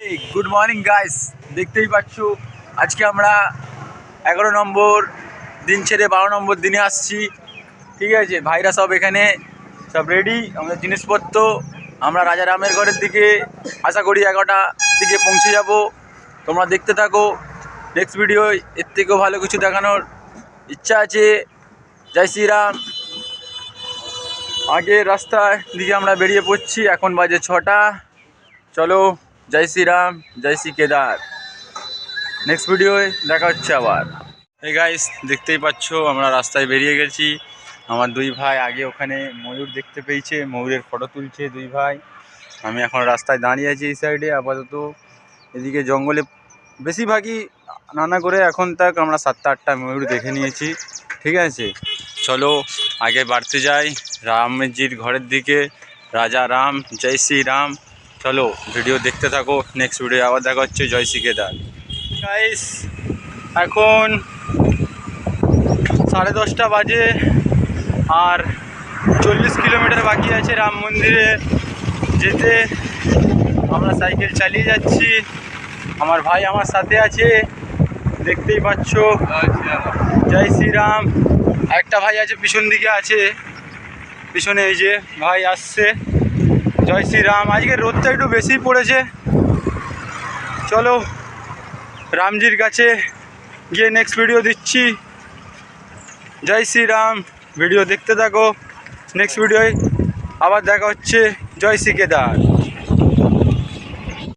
Good morning guys, देखते ही पाচ্ছো আজকে আমরা 11 নম্বর দিন ছেড়ে 12 নম্বর দিনে আসছি। ঠিক আছে, ভাইরা সব এখানে সব রেডি, আমাদের জিনিসপত্র। আমরা রাজা রামের ঘরের দিকে আশা করি 11টার দিকে পৌঁছে যাব। তোমরা দেখতে থাকো নেক্সট ভিডিও, এর থেকেও ভালো কিছু দেখানোর ইচ্ছা আছে। জয় শ্রীরাম। আগে রাস্তার দিকে আমরা বেরিয়ে পড়ছি, এখন বাজে 6টা। চলো, জয় শ্রীরাম, জয় শ্রী কেদার। নেক্সট ভিডিওয় দেখা হচ্ছে আবার। এই গাইস, দেখতেই পাচ্ছ আমরা রাস্তায় বেরিয়ে গেছি। আমার দুই ভাই আগে ওখানে ময়ূর দেখতে পেয়েছে, ময়ূরের ফটো তুলছে দুই ভাই। আমি এখন রাস্তায় দাঁড়িয়ে আছি এই সাইডে। আপাতত এদিকে জঙ্গলে বেশিরভাগই নানা করে এখন তাক আমরা 7টা-8টা ময়ূর দেখে নিয়েছি। ঠিক আছে, চলো আগে বাড়তে যাই রামজির ঘরের দিকে। রাজা রাম, জয় শ্রীরাম। চলো ভিডিও দেখতে থাকো, নেক্সট ভিডিও আবার দেখা হচ্ছে। জয় শ্রী কেদার। গাইস, এখন 10:30 বাজে, আর 40 কিলোমিটার বাকি আছে রাম মন্দিরে যেতে। আমরা সাইকেল চালিয়ে যাচ্ছি, আমার ভাই আমার সাথে আছে, দেখতেই পাচ্ছ। জয় শ্রীরাম। একটা ভাই আছে পিছন দিকে আছে, পিছনে এই যে ভাই আসছে। জয় শ্রীরাম। আজকে রোদটা একটু বেশি পড়েছে। চলো রামজির কাছে গিয়ে নেক্সট ভিডিও দিচ্ছি। জয় শ্রীরাম। ভিডিও দেখতে থাকো, নেক্সট ভিডিওয় আবার দেখা হচ্ছে। জয় শ্রী কেদার।